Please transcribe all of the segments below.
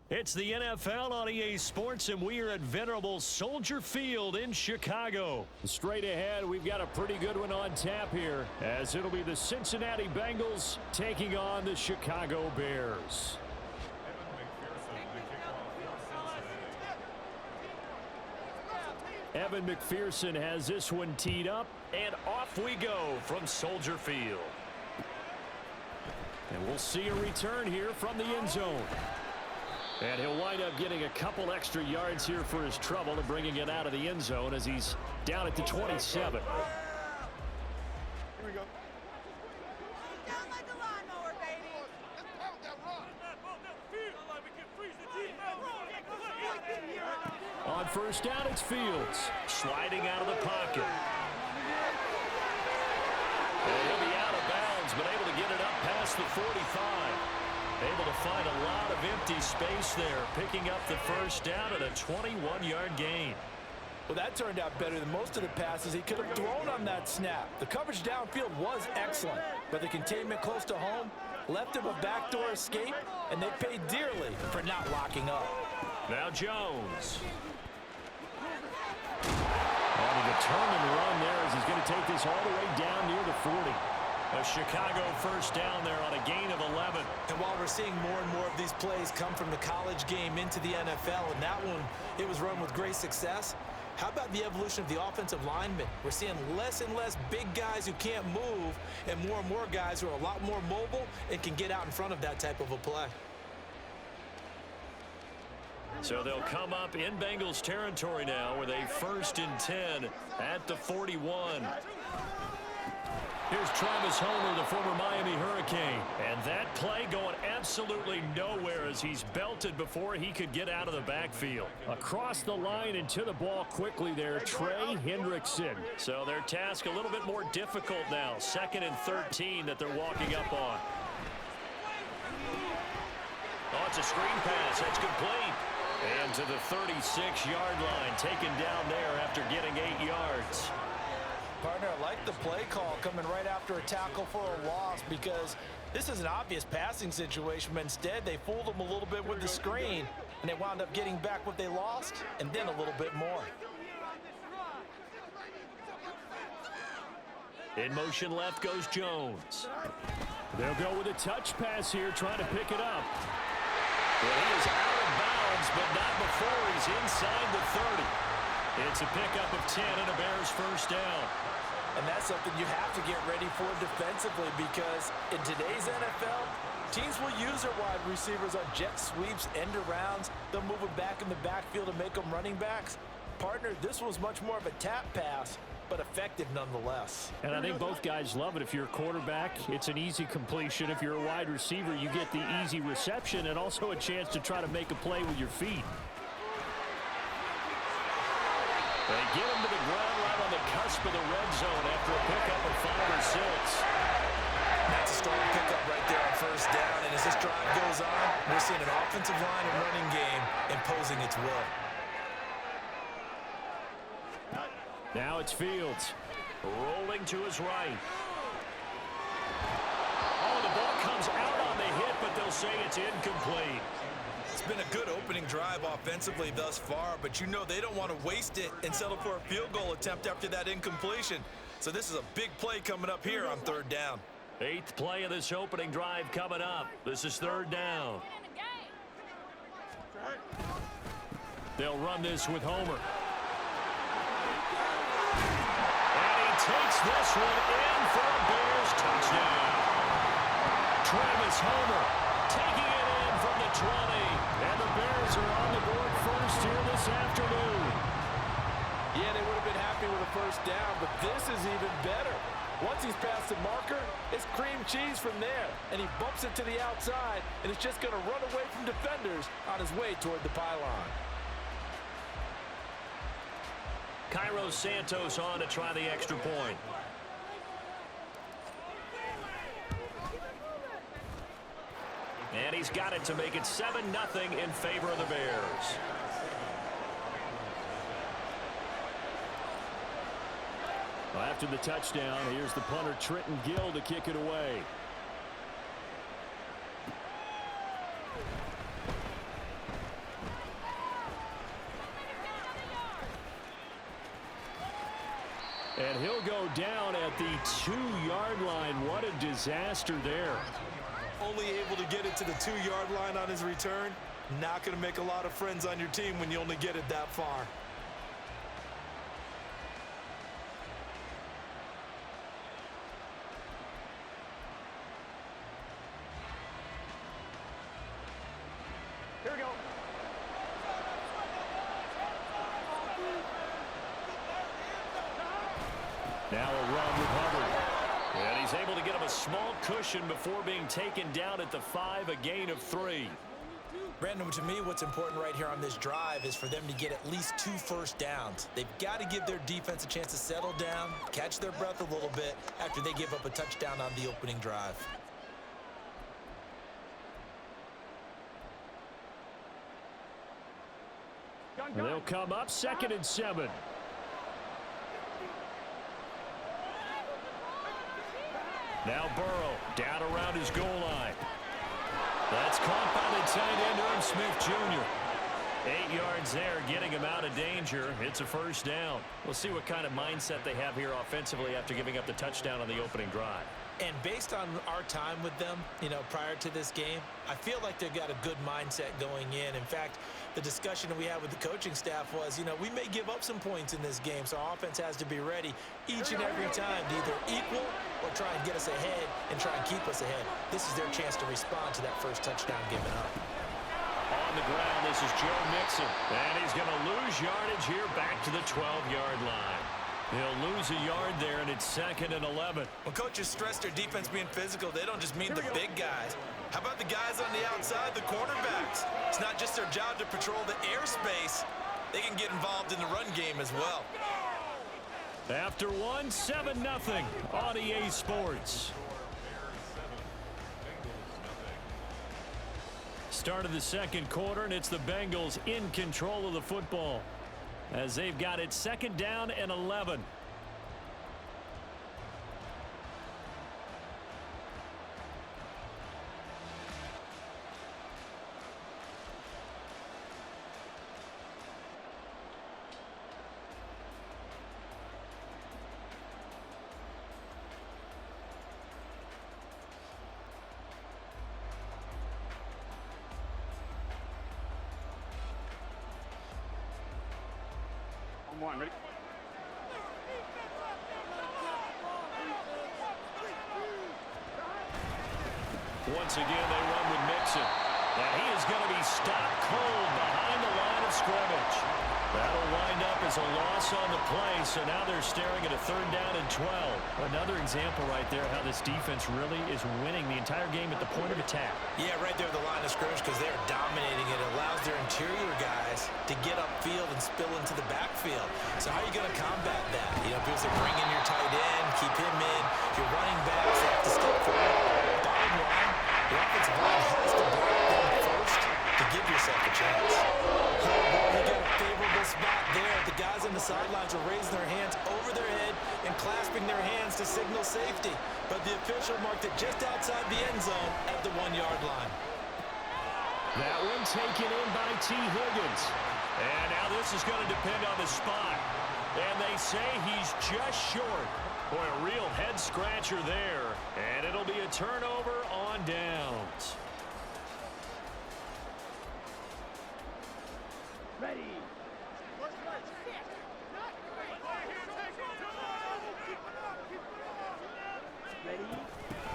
It's the NFL on EA Sports, and we are at venerable Soldier Field in Chicago. Straight ahead, we've got a pretty good one on tap here, as it'll be the Cincinnati Bengals taking on the Chicago Bears. Evan McPherson has this one teed up, and off we go from Soldier Field. And we'll see a return here from the end zone. And he'll wind up getting a couple extra yards here for his trouble and bringing it out of the end zone as he's down at the 27. Here we go. Down like a lawnmower, baby. On first down, it's Fields. Sliding out of the pocket. And he'll be out of bounds, but able to get it up past the 45. Able to find a lot of empty space there, picking up the first down at a 21-yard gain. Well, that turned out better than most of the passes he could have thrown on that snap. The coverage downfield was excellent, but the containment close to home left him a backdoor escape, and they paid dearly for not locking up. Now Jones. On a turn and run there as he's going to take this all the way down near the 40. A Chicago first down there on a gain of 11. And while we're seeing more and more of these plays come from the college game into the NFL, and that one, it was run with great success, how about the evolution of the offensive linemen? We're seeing less and less big guys who can't move and more guys who are a lot more mobile and can get out in front of that type of a play. So they'll come up in Bengals territory now with a 1st and 10 at the 41. Here's Travis Homer, the former Miami Hurricane. And that play going absolutely nowhere as he's belted before he could get out of the backfield. Across the line and to the ball quickly there, Trey Hendrickson. So their task a little bit more difficult now. 2nd and 13 that they're walking up on. Oh, it's a screen pass. That's complete. And to the 36-yard line, taken down there after getting 8 yards. Partner, I like the play call coming right after a tackle for a loss because this is an obvious passing situation, but instead they fooled them a little bit with the screen, and they wound up getting back what they lost and then a little bit more. In motion left goes Jones. They'll go with a touch pass here, trying to pick it up. Well, he is out of bounds, but not before he's inside the 30. It's a pickup of 10 and a Bears first down. And that's something you have to get ready for defensively because in today's NFL, teams will use their wide receivers on jet sweeps, end arounds. They'll move them back in the backfield and make them running backs. Partner, this was much more of a tap pass, but effective nonetheless. And I think both guys love it. If you're a quarterback, it's an easy completion. If you're a wide receiver, you get the easy reception and also a chance to try to make a play with your feet. They get him to the ground right on the cusp of the red zone after a pickup of 5 or 6. That's a strong pickup right there on first down. And as this drive goes on, we're seeing an offensive line and running game imposing its will. Now it's Fields. Rolling to his right. Oh, the ball comes out on the hit, but they'll say it's incomplete. It's been a good opening drive offensively thus far, but you know they don't want to waste it and settle for a field goal attempt after that incompletion. So this is a big play coming up here on 3rd down. 8th play of this opening drive coming up. This is 3rd down. They'll run this with Homer. And he takes this one in for a Bears touchdown. Travis Homer taking it in from the 20. And the Bears are on the board first here this afternoon. Yeah, they would have been happy with a first down, but this is even better. Once he's past the marker, it's cream cheese from there. And he bumps it to the outside, and it's just going to run away from defenders on his way toward the pylon. Cairo Santos on to try the extra point. And he's got it to make it 7-0 in favor of the Bears. Well, after the touchdown, here's the punter Trenton Gill to kick it away. 2-yard line. What a disaster there. Only able to get it to the 2-yard line on his return. Not going to make a lot of friends on your team when you only get it that far. Here we go. Now a run with Hubbard. And he's able to get him a small cushion before being taken down at the 5, a gain of 3. Brandon, to me, what's important right here on this drive is for them to get at least 2 first downs. They've got to give their defense a chance to settle down, catch their breath a little bit after they give up a touchdown on the opening drive. They'll come up 2nd and 7. Now Burrow down around his goal line. That's caught by the tight end, Irv Smith Jr. 8 yards there, getting him out of danger. It's a first down. We'll see what kind of mindset they have here offensively after giving up the touchdown on the opening drive. And based on our time with them, prior to this game, I feel like they've got a good mindset going in. In fact, the discussion that we had with the coaching staff was, we may give up some points in this game, so our offense has to be ready each and every time to either equal or try and get us ahead and try and keep us ahead. This is their chance to respond to that first touchdown given up. On the ground, this is Joe Mixon. And he's going to lose yardage here back to the 12-yard line. He'll lose a yard there, and it's 2nd and 11. When coaches stress their defense being physical, they don't just mean the big guys. How about the guys on the outside, the cornerbacks? It's not just their job to patrol the airspace. They can get involved in the run game as well. After 1, 7-0 on EA Sports. Start of the second quarter, and it's the Bengals in control of the football as they've got it 2nd down and 11. One, ready? Once again, they run with Mixon. And he is going to be stopped cold behind the line of scrimmage. That'll wind up as a loss on the play, so now they're staring at a 3rd down and 12. Another example right there how this defense really is winning the entire game at the point of attack. Yeah, right there at the line of scrimmage because they're dominating it. It allows their interior guys to get upfield and spill into the backfield. So how are you going to combat that? Because they bring in your tight end, keep him in. Your running backs have to step forward. Bottom line, the offensive line has to block them first to give yourself a chance. Oh, boy, you got a favorable spot there. The guys on the sidelines are raising their hands over their head and clasping their hands to signal safety. But the official marked it just outside the end zone at the 1-yard line. That one taken in by T. Higgins. And now this is going to depend on the spot. And they say he's just short. Boy, a real head-scratcher there. And it'll be a turnover on downs. Ready.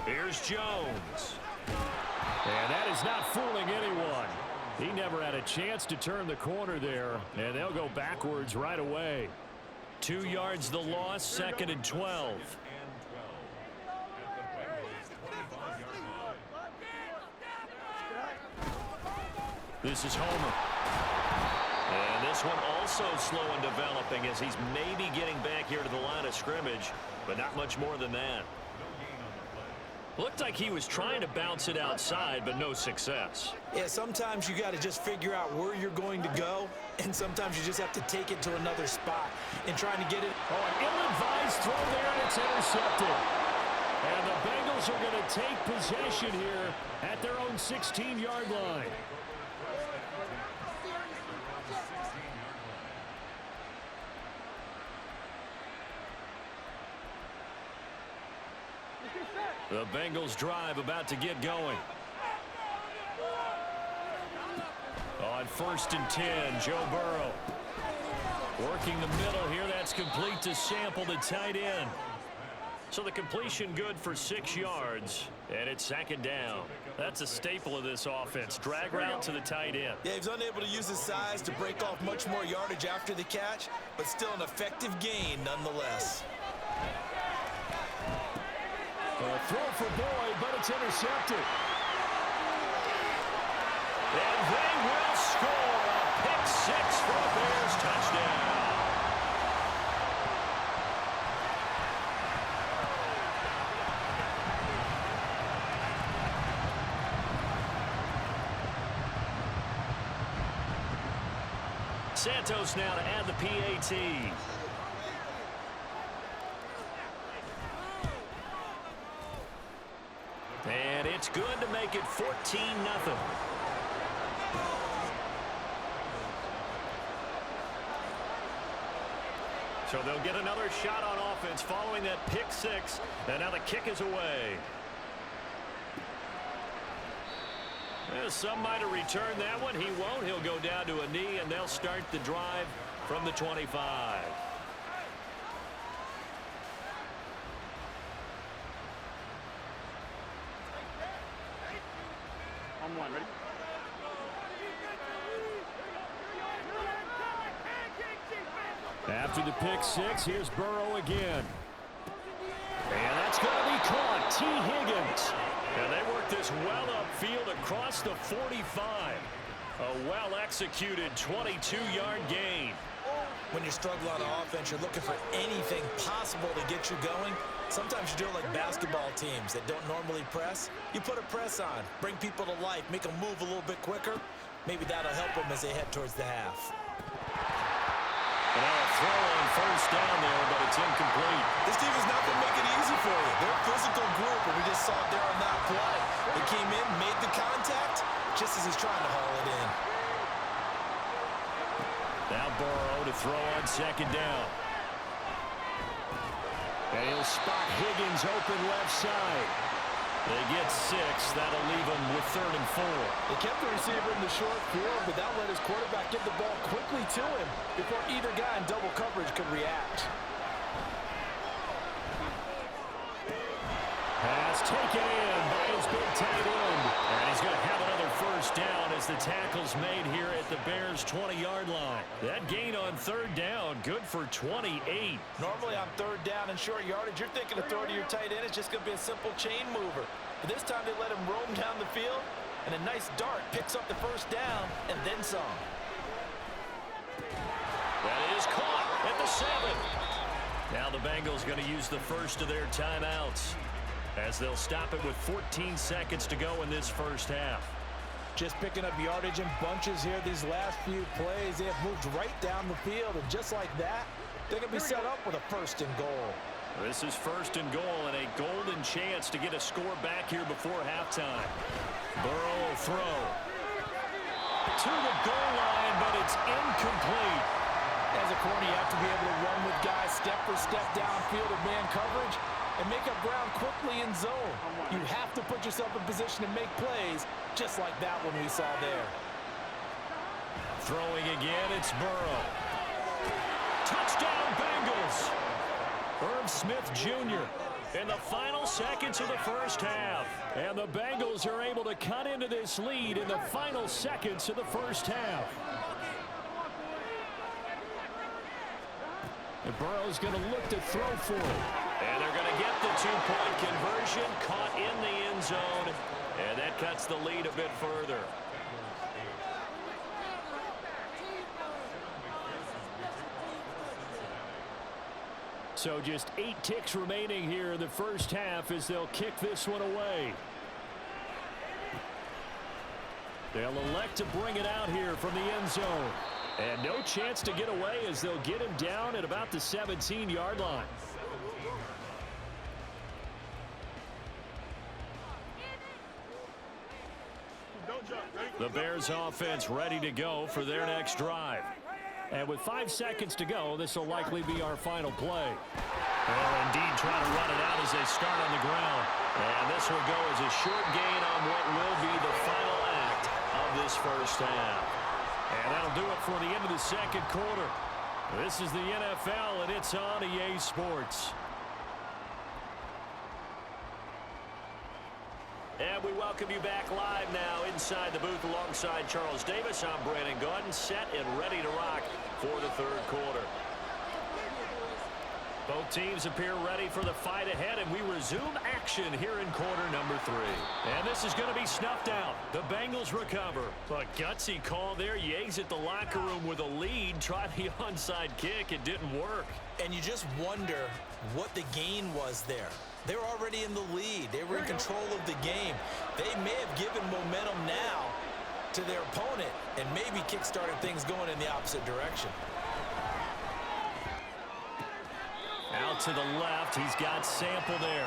Here's Jones. And that is not fooling anyone. He never had a chance to turn the corner there, and they'll go backwards right away. 2 yards the loss, 2nd and 12. This is Homer. And this one also slow in developing as he's maybe getting back here to the line of scrimmage, but not much more than that. Looked like he was trying to bounce it outside, but no success. Yeah, sometimes you got to just figure out where you're going to go, and sometimes you just have to take it to another spot and trying to get it. Oh, an ill-advised throw there, and it's intercepted. And the Bengals are going to take possession here at their own 16-yard line. The Bengals drive about to get going. On 1st and 10, Joe Burrow. Working the middle here. That's complete to Sample, the tight end. So the completion good for 6 yards, and it's 2nd down. That's a staple of this offense. Drag route to the tight end. Yeah, he's unable to use his size to break off much more yardage after the catch, but still an effective gain nonetheless. A throw for Boyd, but it's intercepted. And they will score a pick 6 for a Bears touchdown. Santos now to add the PAT. And it's good to make it 14-0. So they'll get another shot on offense following that pick 6. And now the kick is away. Some might have returned that one. He won't. He'll go down to a knee, and they'll start the drive from the 25. On 1, ready? After the pick 6, here's Burrow again. And that's going to be caught. T. Higgins. And they work this well upfield across the 45. A well-executed 22-yard gain. When you're struggling on offense, you're looking for anything possible to get you going. Sometimes you do it like basketball teams that don't normally press. You put a press on, bring people to life, make them move a little bit quicker. Maybe that'll help them as they head towards the half. And now a throw on 1st down there, but it's incomplete. This team is not going to make it easy for you. They're a physical group, and we just saw it there on that play. They came in, made the contact, just as he's trying to haul it in. Now Burrow to throw on 2nd down. And he'll spot Higgins open left side. They get 6. That'll leave them with 3rd and 4. They kept the receiver in the short field, but that let his quarterback get the ball quickly to him before either guy in double coverage could react. Pass taken in by his big tight end. And he's going to have another 1st down as the tackle's made here at the Bears' 20-yard line. That gain on 3rd down, good for 28. Normally on 3rd down and short yardage, you're thinking of throwing to your tight end. It's just going to be a simple chain mover. But this time they let him roam down the field, and a nice dart picks up the 1st down and then some. That is caught at the 7. Now the Bengals going to use the first of their timeouts, as they'll stop it with 14 seconds to go in this 1st half. Just picking up yardage in bunches here these last few plays. They have moved right down the field, and just like that, they're going to be set up with a 1st and goal. This is 1st and goal and a golden chance to get a score back here before halftime. Burrow will throw to the goal line, but it's incomplete. As a corner, you have to be able to run with guys step for step downfield of man coverage and make up ground quickly in zone. You have to put yourself in position to make plays, just like that one we saw there. Throwing again, it's Burrow. Touchdown, Bengals! Irv Smith Jr. in the final seconds of the 1st half. And the Bengals are able to cut into this lead in the final seconds of the 1st half. And Burrow's going to look to throw for it. And they're going to get the 2-point conversion, caught in the end zone. And that cuts the lead a bit further. So just 8 ticks remaining here in the 1st half as they'll kick this one away. They'll elect to bring it out here from the end zone. And no chance to get away as they'll get him down at about the 17-yard line. The Bears offense ready to go for their next drive. And with 5 seconds to go, this will likely be our final play. Well, indeed, trying to run it out as they start on the ground. And this will go as a short gain on what will be the final act of this first half. And that'll do it for the end of the second quarter. This is the NFL, and it's on EA Sports. And we welcome you back live now inside the booth alongside Charles Davis. I'm Brandon Gaudin, set and ready to rock for the third quarter. Both teams appear ready for the fight ahead, and we resume action here in quarter number 3. And this is going to be snuffed out. The Bengals recover. A gutsy call there. You exit the locker room with a lead. Try the onside kick. It didn't work. And you just wonder what the gain was there. They were already in the lead. They were in control of the game. They may have given momentum now to their opponent and maybe kick-started things going in the opposite direction. Out to the left, he's got Sample there.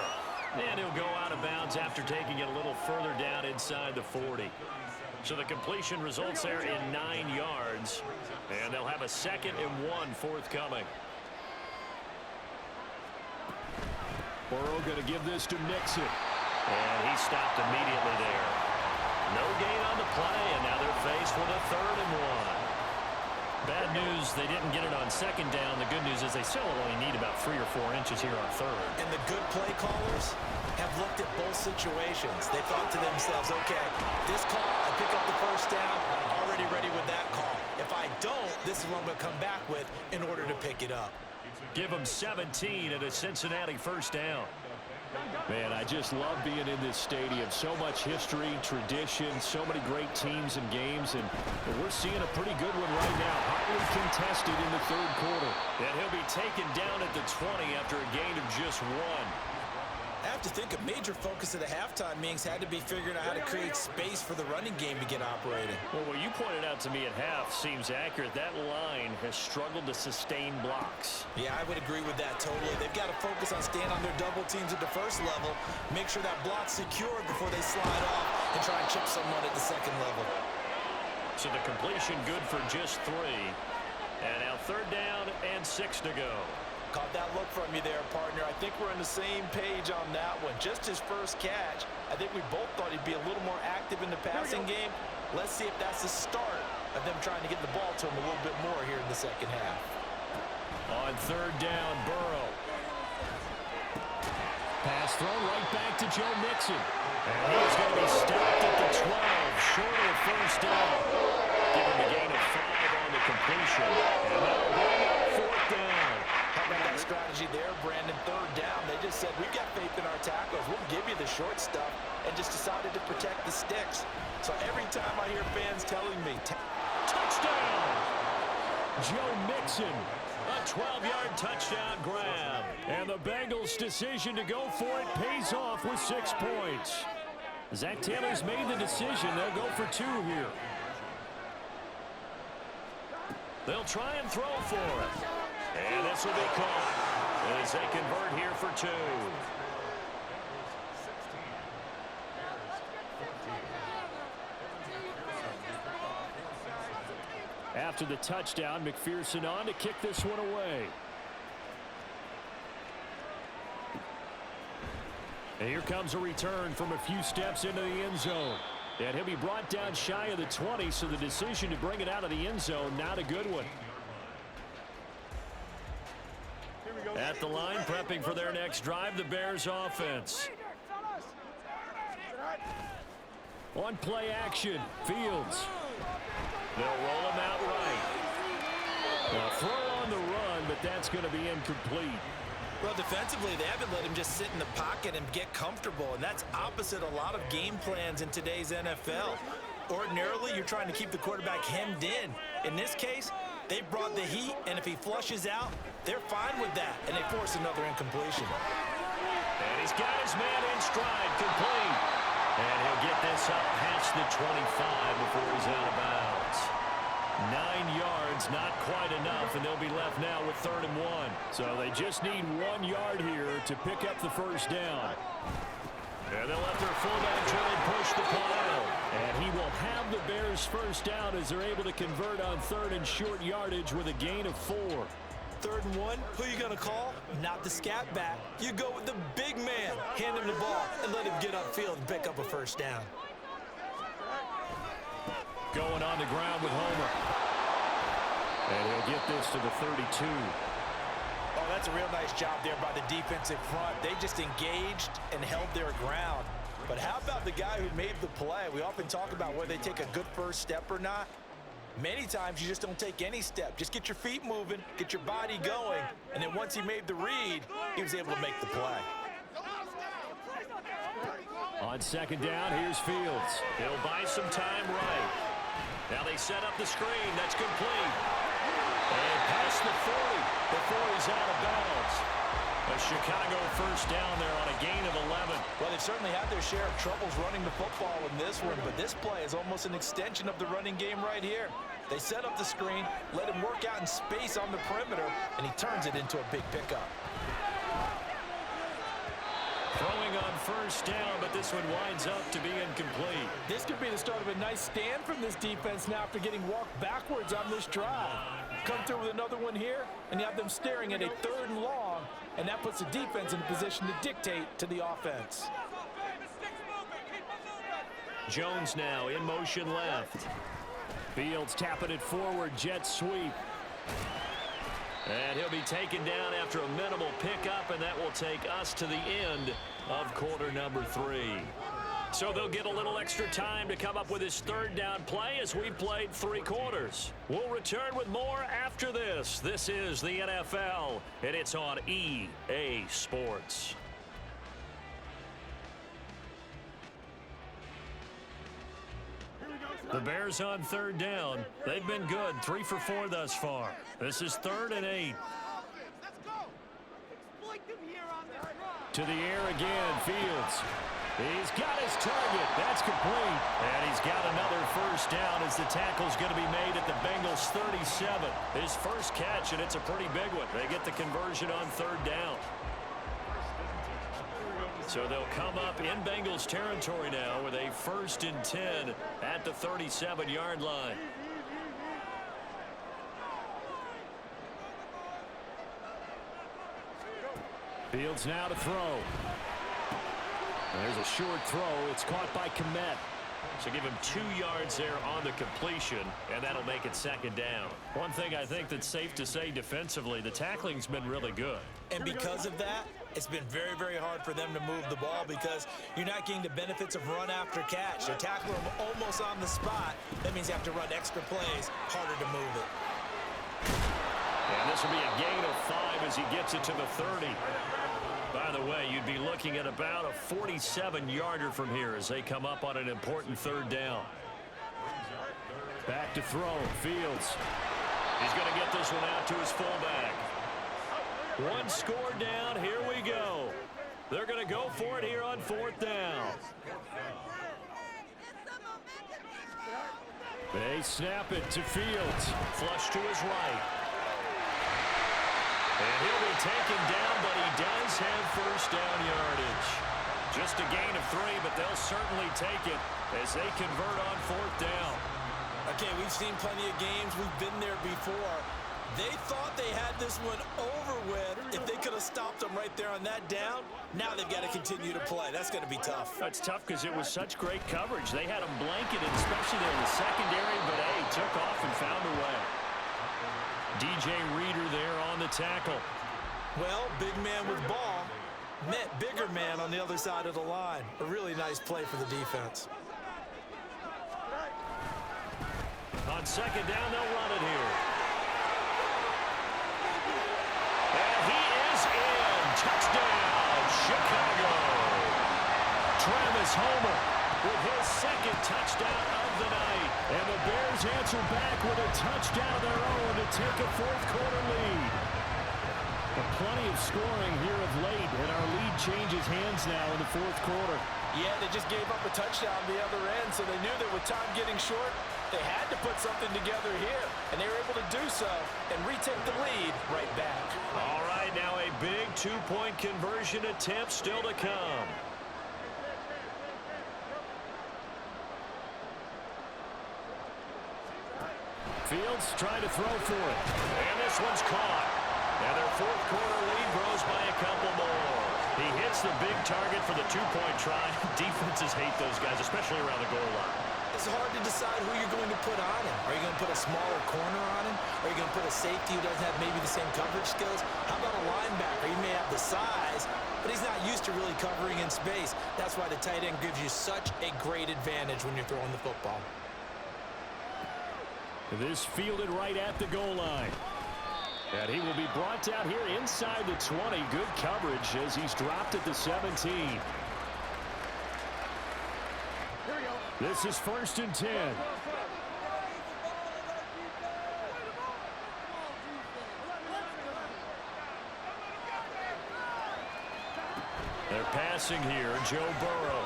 And he'll go out of bounds after taking it a little further down inside the 40. So the completion results there in 9 yards. And they'll have a 2nd and 1 forthcoming. Burrow going to give this to Mixon. And he stopped immediately there. No gain on the play, and now they're faced with a 3rd and 1. Bad news, they didn't get it on 2nd down. The good news is they still only need about 3 or 4 inches here on 3rd. And the good play callers have looked at both situations. They thought to themselves, okay, this call, I pick up the first down, already ready with that call. If I don't, this is what I'm going to come back with in order to pick it up. Give them 17 at a Cincinnati first down. Man, I just love being in this stadium. So much history, tradition, so many great teams and games, and we're seeing a pretty good one right now. Hotly contested in the third quarter. And he'll be taken down at the 20 after a gain of just 1. I have to think a major focus of the halftime meetings had to be figuring out how to create space for the running game to get operating. Well, what you pointed out to me at half seems accurate. That line has struggled to sustain blocks. Yeah, I would agree with that totally. They've got to focus on staying on their double teams at the first level, make sure that block's secured before they slide off and try and chip someone at the second level. So the completion good for just 3. And now 3rd down and 6 to go. Caught that look from you there, partner. I think we're on the same page on that one. Just his first catch. I think we both thought he'd be a little more active in the passing game. Let's see if that's the start of them trying to get the ball to him a little bit more here in the second half. On 3rd down, Burrow. Pass thrown right back to Joe Mixon. And he's going to be stopped at the 12, short of the first down. Give him a gain of 5 on the completion. And that'll bring up 4th down. How about that strategy there, Brandon? 3rd down. They just said, we've got faith in our tackles. We'll give you the short stuff, and just decided to protect the sticks. So every time I hear fans telling me, touchdown! Joe Mixon, a 12-yard touchdown grab. And the Bengals' decision to go for it pays off with 6 points. Zach Taylor's made the decision. They'll go for 2 here. They'll try and throw for it. And this will be caught as they convert here for 2. After the touchdown, McPherson on to kick this one away. And here comes a return from a few steps into the end zone. And he'll be brought down shy of the 20, so the decision to bring it out of the end zone, not a good one. At the line, prepping for their next drive, the Bears offense. On play action, Fields. They'll roll him out right. A throw on the run, but that's going to be incomplete. Well, defensively, they haven't let him just sit in the pocket and get comfortable, and that's opposite a lot of game plans in today's NFL. Ordinarily, you're trying to keep the quarterback hemmed in. In this case, they brought the heat, and if he flushes out, they're fine with that, and they force another incompletion. And he's got his man in stride, complete. And he'll get this up past the 25 before he's out of bounds. 9 yards, not quite enough, and they'll be left now with 3rd and 1. So they just need 1 yard here to pick up the first down. And they'll let their fullback try and push the pile. And he will have the Bears first down as they're able to convert on 3rd and short yardage with a gain of 4. 3rd and 1, who are you going to call? Not the scat back. You go with the big man. Hand him the ball and let him get upfield and pick up a first down. Going on the ground with Homer. And he'll get this to the 32. Oh, that's a real nice job there by the defensive front. They just engaged and held their ground. But how about the guy who made the play? We often talk about whether they take a good first step or not. Many times you just don't take any step. Just get your feet moving, get your body going, and then once he made the read, he was able to make the play. On second down, here's Fields. He'll buy some time right. Now they set up the screen. That's complete. And past the 40 before he's out of bounds. A Chicago first down there on a gain of 11. Well, they've certainly had their share of troubles running the football in this one, but this play is almost an extension of the running game right here. They set up the screen, let him work out in space on the perimeter, and he turns it into a big pickup. Throwing on first down, but this one winds up to be incomplete. This could be the start of a nice stand from this defense now after getting walked backwards on this drive. Come through with another one here, and you have them staring at a 3rd and long, and that puts the defense in a position to dictate to the offense. Jones now in motion left. Fields tapping it forward, jet sweep. And he'll be taken down after a minimal pickup, and that will take us to the end of quarter number 3. So they'll get a little extra time to come up with his 3rd down play as we played 3 quarters. We'll return with more after this. This is the NFL, and it's on EA Sports. The Bears on 3rd down. They've been good, 3 for 4 thus far. This is 3rd and 8. To the air again, Fields. He's got his target. That's complete. And he's got another first down as the tackle's going to be made at the Bengals 37. His first catch, and it's a pretty big one. They get the conversion on 3rd down. So they'll come up in Bengals territory now with a 1st and 10 at the 37-yard line. Fields now to throw. There's a short throw. It's caught by Kmet. So give him 2 yards there on the completion, and that'll make it 2nd down. One thing I think that's safe to say defensively, the tackling's been really good. And because of that, it's been very, very hard for them to move the ball because you're not getting the benefits of run after catch. They're tackling them almost on the spot. That means you have to run extra plays, harder to move it. And this will be a gain of 5 as he gets it to the 30. By the way, you'd be looking at about a 47-yarder from here as they come up on an important 3rd down. Back to throw. Fields. He's going to get this one out to his fullback. 1 score down. Here we go. They're going to go for it here on 4th down. They snap it to Fields. Flush to his right. And he'll be taken down, but he does have first down yardage. Just a gain of 3, but they'll certainly take it as they convert on 4th down. Okay, we've seen plenty of games. We've been there before. They thought they had this one over with if they could have stopped them right there on that down. Now they've got to continue to play. That's going to be tough. That's tough because it was such great coverage. They had them blanketed, especially there in the secondary, but hey, took off and found a way. DJ Reader there on the tackle. Well, big man with ball met bigger man on the other side of the line. A really nice play for the defense. On 2nd down, they'll run it here. And he is in. Touchdown, Chicago. Travis Homer with his 2nd touchdown of the night. And the Bears answer back with a touchdown of their own to take a 4th quarter lead. But plenty of scoring here of late, and our lead changes hands now in the 4th quarter. Yeah, they just gave up a touchdown on the other end, so they knew that with time getting short, they had to put something together here, and they were able to do so and retake the lead right back. All right, now a big 2-point conversion attempt still to come. Fields trying to throw for it. And this one's caught. And their fourth quarter lead grows by a couple more. He hits the big target for the two-point try. Defenses hate those guys, especially around the goal line. It's hard to decide who you're going to put on him. Are you going to put a smaller corner on him? Are you going to put a safety who doesn't have maybe the same coverage skills? How about a linebacker? He may have the size, but he's not used to really covering in space. That's why the tight end gives you such a great advantage when you're throwing the football. This fielded right at the goal line. And he will be brought down here inside the 20. Good coverage as he's dropped at the 17. This is 1st and 10. They're passing here, Joe Burrow.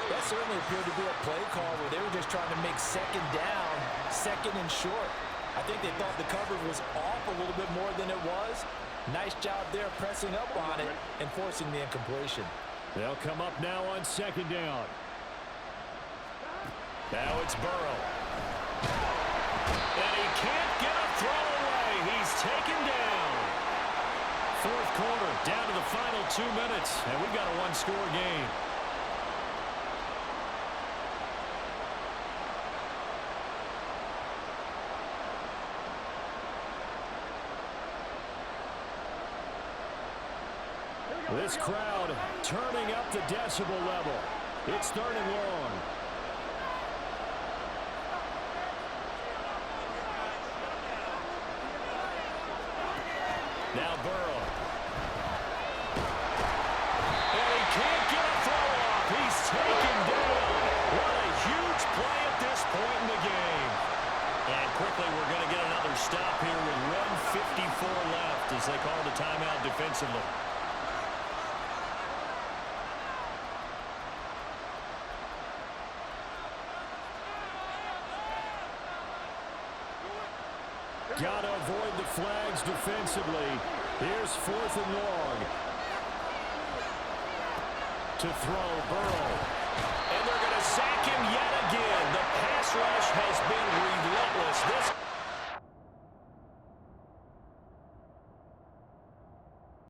That certainly appeared to be a play call where they were just trying to make second down, second and short. I think they thought the coverage was off a little bit more than it was. Nice job there pressing up on it and forcing the incompletion. They'll come up now on 2nd down. Now it's Burrow. And he can't get a throw away. He's taken down. Fourth quarter, down to the final 2 minutes, and we've got a one-score game. This crowd turning up the decibel level. It's 3rd and long. Now Burrow. And he can't get a throw off. He's taken down. What a huge play at this point in the game. And quickly we're going to get another stop here with 1:54 left as they call the timeout defensively. Got to avoid the flags defensively. Here's 4th and long. To throw, Burrow. And they're going to sack him yet again. The pass rush